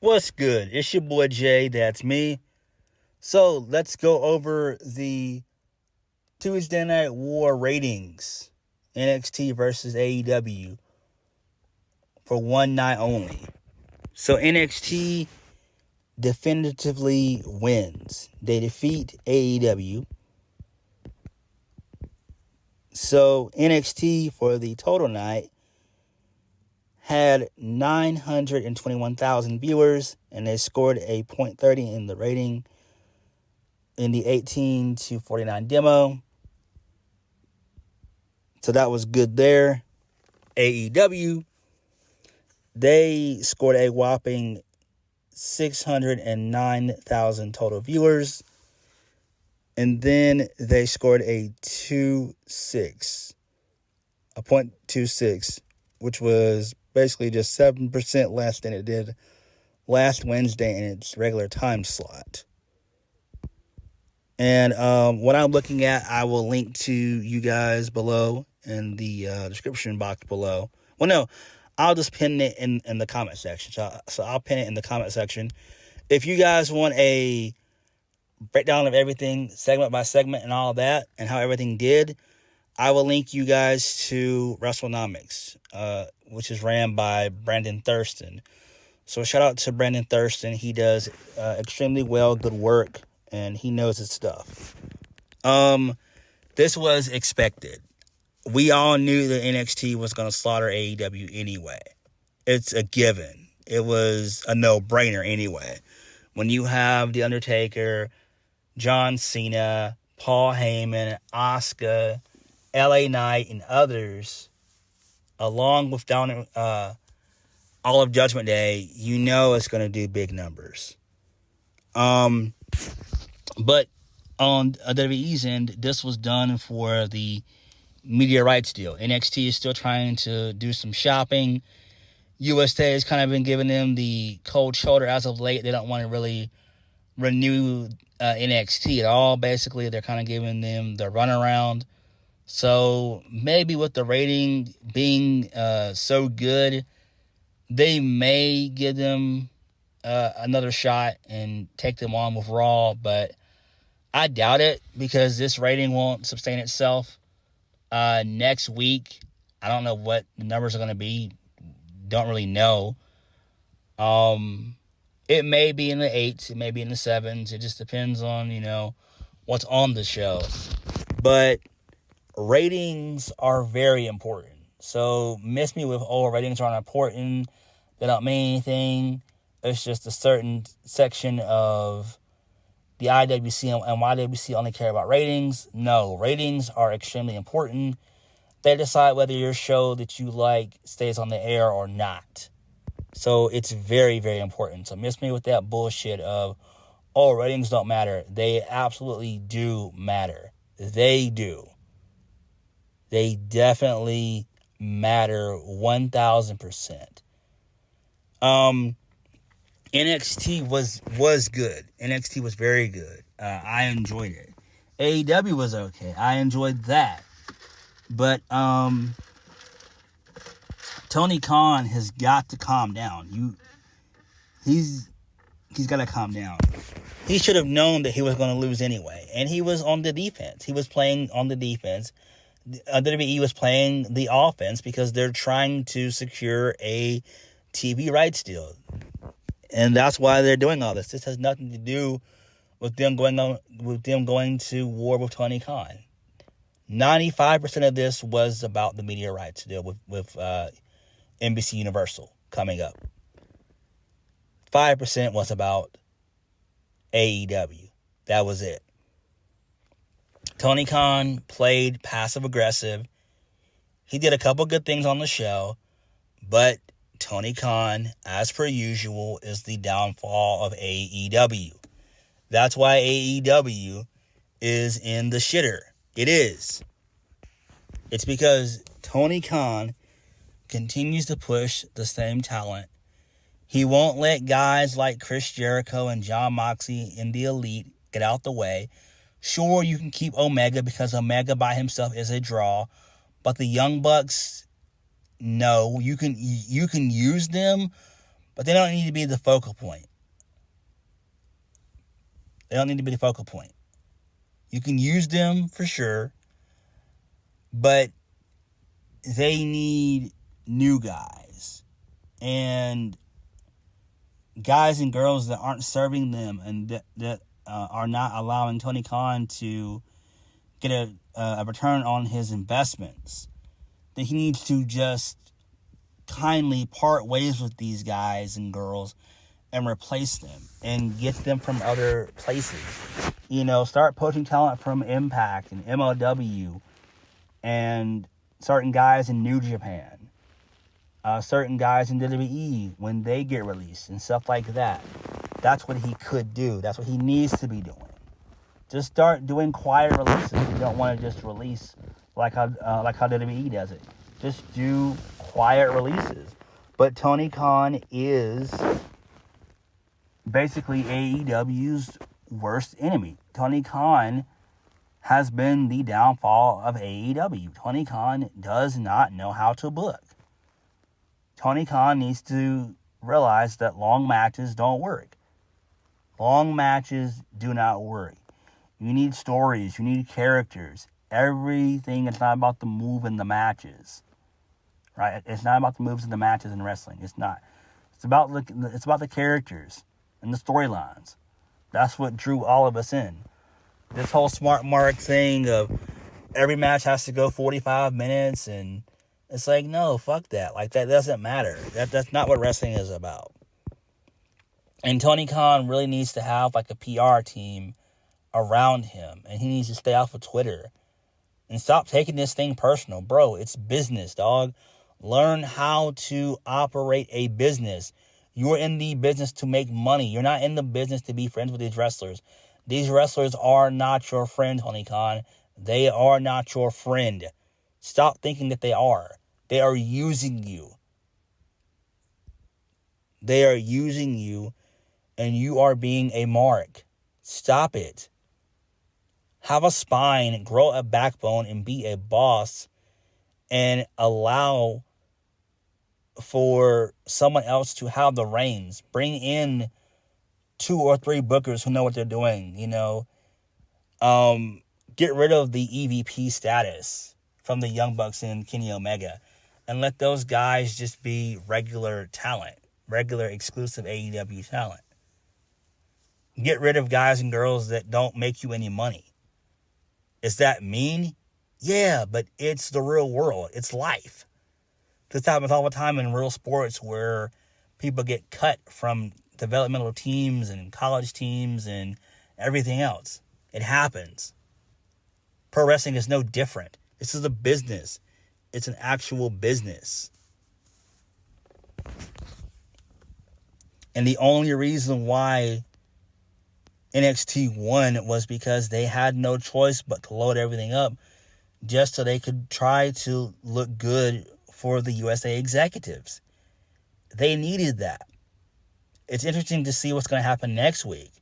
What's good? It's your boy Jay, that's me. So let's go over the Tuesday Night War ratings. NXT versus AEW for one night only. So NXT definitively wins. They defeat AEW. So NXT for the total night had 921,000 viewers, and they scored a .30 in the rating in the 18 to 49 demo. So that was good there. AEW, they scored a whopping 609,000 total viewers. And then they scored a .26, which was basically just 7% less than it did last Wednesday in its regular time slot. And what I'm looking at, I will link to you guys below in the description box below. Well, no, I'll just pin it in the comment section. So I'll pin it in the comment section. If you guys want a breakdown of everything, segment by segment and all that, and how everything did, I will link you guys to WrestleNomics, which is ran by Brandon Thurston. So shout out to Brandon Thurston. He does extremely well, good work, and he knows his stuff. This was expected. We all knew that NXT was going to slaughter AEW anyway. It's a given. It was a no-brainer anyway. When you have The Undertaker, John Cena, Paul Heyman, Asuka, LA Knight, and others, along with all of Judgment Day, you know it's going to do big numbers. But on WWE's end, this was done for the media rights deal. NXT is still trying to do some shopping. USA has kind of been giving them the cold shoulder as of late. They don't want to really renew NXT at all. Basically, they're kind of giving them the runaround. So maybe with the rating being so good, they may give them another shot and take them on with Raw, but I doubt it because this rating won't sustain itself. Next week, I don't know what the numbers are going to be. Don't really know. It may be in the 8s. It may be in the 7s. It just depends on, what's on the show. But ratings are very important. So miss me with, ratings aren't important. They don't mean anything. It's just a certain section of the IWC and YWC only care about ratings. No, ratings are extremely important. They decide whether your show that you like stays on the air or not. So it's very, very important. So miss me with that bullshit of, ratings don't matter. They absolutely do matter. They do. They definitely matter 1,000%. NXT was good. NXT was very good. I enjoyed it. AEW was okay. I enjoyed that. But Tony Khan has got to calm down. He's got to calm down. He should have known that he was going to lose anyway. And he was on the defense. He was playing on the defense. WWE was playing the offense because they're trying to secure a TV rights deal. And that's why they're doing all this. This has nothing to do with them going to war with Tony Khan. 95% of this was about the media rights deal with NBC Universal coming up. 5% was about AEW. That was it. Tony Khan played passive-aggressive. He did a couple good things on the show, but Tony Khan, as per usual, is the downfall of AEW. That's why AEW is in the shitter. It is. It's because Tony Khan continues to push the same talent. He won't let guys like Chris Jericho and John Moxley in the Elite get out the way. Sure, you can keep Omega because Omega by himself is a draw, but the Young Bucks, no, you can use them, But they don't need to be the focal point. They don't need to be the focal point. You can use them for sure, but they need new guys. And guys and girls that aren't serving them and that are not allowing Tony Khan to get a return on his investments, then he needs to just kindly part ways with these guys and girls and replace them and get them from other places. Start poaching talent from Impact and MLW and certain guys in New Japan, certain guys in WWE when they get released and stuff like that. That's what he could do. That's what he needs to be doing. Just start doing quiet releases. You don't want to just release like how WWE does it. Just do quiet releases. But Tony Khan is basically AEW's worst enemy. Tony Khan has been the downfall of AEW. Tony Khan does not know how to book. Tony Khan needs to realize that long matches don't work. Long matches do not work. You need stories. You need characters. Everything is not about the move in the matches. Right? It's not about the moves in the matches in wrestling. It's not. It's about the characters and the storylines. That's what drew all of us in. This whole smart mark thing of every match has to go 45 minutes, and it's like, no, fuck that. Like, that doesn't matter. That's not what wrestling is about. And Tony Khan really needs to have like a PR team around him, and he needs to stay off of Twitter and stop taking this thing personal. Bro, it's business, dog. Learn how to operate a business. You're in the business to make money. You're not in the business to be friends with these wrestlers. These wrestlers are not your friend, Tony Khan. They are not your friend. Stop thinking that they are. They are using you. They are using you, and you are being a mark. Stop it. Have a spine, grow a backbone, and be a boss, and allow for someone else to have the reins. Bring in 2 or 3 bookers who know what they're doing, Get rid of the EVP status from the Young Bucks and Kenny Omega, and let those guys just be regular talent, regular exclusive AEW talent. Get rid of guys and girls that don't make you any money. Is that mean? Yeah, but it's the real world. It's life. This happens all the time in real sports where people get cut from developmental teams and college teams and everything else. It happens. Pro wrestling is no different. This is a business. It's an actual business. And the only reason why NXT won was because they had no choice but to load everything up just so they could try to look good for the USA executives. They needed that. It's interesting to see what's going to happen next week.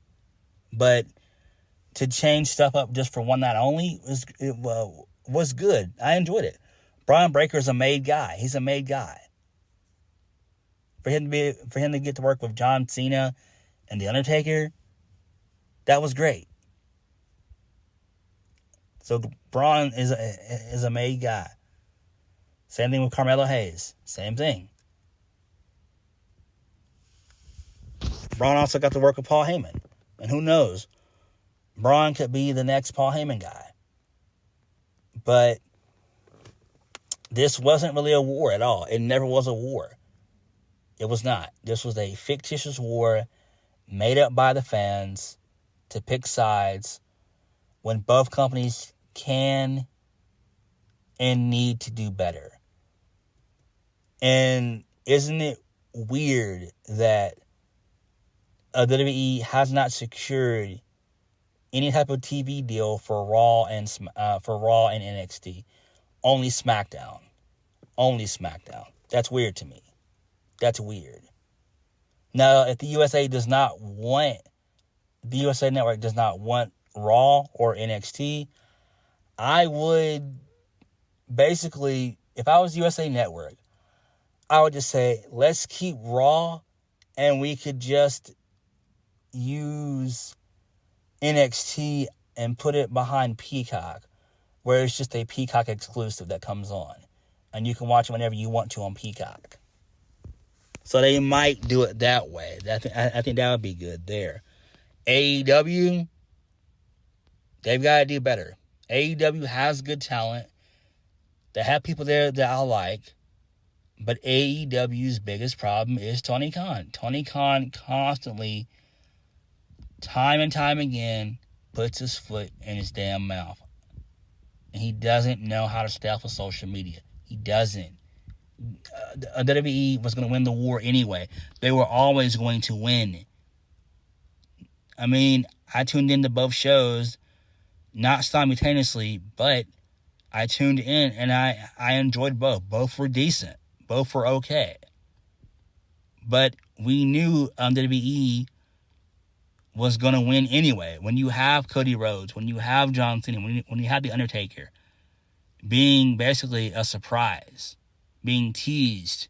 But to change stuff up just for one night only was good. I enjoyed it. Braun Breaker's a made guy. He's a made guy. For him to get to work with John Cena and The Undertaker, that was great. So Braun is a made guy. Same thing with Carmelo Hayes. Same thing. Braun also got to work with Paul Heyman. And who knows? Braun could be the next Paul Heyman guy. But this wasn't really a war at all. It never was a war. It was not. This was a fictitious war made up by the fans to pick sides when both companies can and need to do better. And isn't it weird that WWE has not secured any type of TV deal for Raw and NXT? Only SmackDown. Only SmackDown. That's weird to me. That's weird. Now, if the USA Network does not want Raw or NXT, I would basically, if I was USA Network, I would just say, let's keep Raw and we could just use NXT and put it behind Peacock, where it's just a Peacock exclusive that comes on, and you can watch it whenever you want to on Peacock. So they might do it that way. I think that would be good there. AEW, they've got to do better. AEW has good talent. They have people there that I like. But AEW's biggest problem is Tony Khan. Tony Khan constantly, time and time again, puts his foot in his damn mouth. And he doesn't know how to stay off of social media. He doesn't. WWE was going to win the war anyway. They were always going to win. I mean, I tuned into both shows, not simultaneously, but I tuned in and I enjoyed both. Both were decent. Both were okay. But we knew WWE was going to win anyway. When you have Cody Rhodes, when you have John Cena, when you have The Undertaker being basically a surprise, being teased,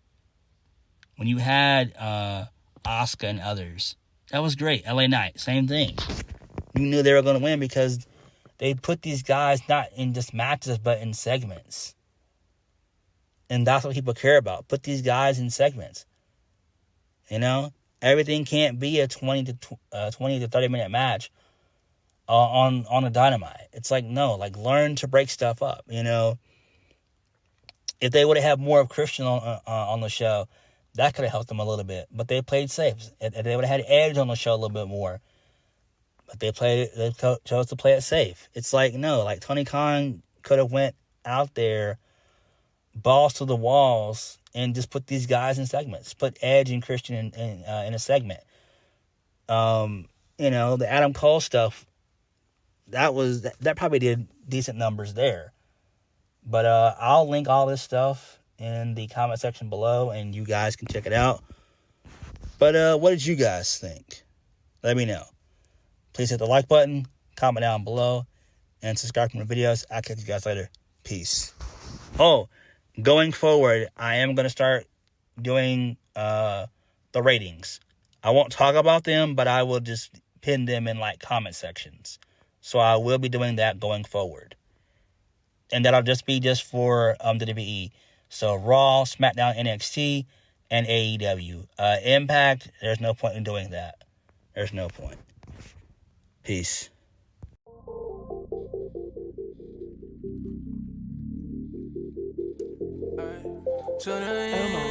when you had Asuka and others, that was great. LA Knight, same thing. You knew they were going to win because they put these guys not in just matches, but in segments. And that's what people care about. Put these guys in segments. You know? Everything can't be a 20 to 30 minute match on a Dynamite. It's like, no. Like, learn to break stuff up, you know? If they would have had more of Christian on the show, that could have helped them a little bit. But they played safe. If they would have had Edge on the show a little bit more, but they chose to play it safe. It's like, no. Like, Tony Khan could have went out there, balls to the walls, and just put these guys in segments. Put Edge and Christian in a segment. You know, the Adam Cole stuff, that probably did decent numbers there. But I'll link all this stuff in the comment section below, and you guys can check it out. But what did you guys think? Let me know. Please hit the like button, comment down below, and subscribe to my videos. I'll catch you guys later. Peace. Oh, going forward, I am going to start doing the ratings. I won't talk about them, but I will just pin them in like comment sections. So I will be doing that going forward. And that'll just be for WWE. So Raw, SmackDown, NXT, and AEW. Impact, there's no point in doing that. There's no point. Peace. To the end.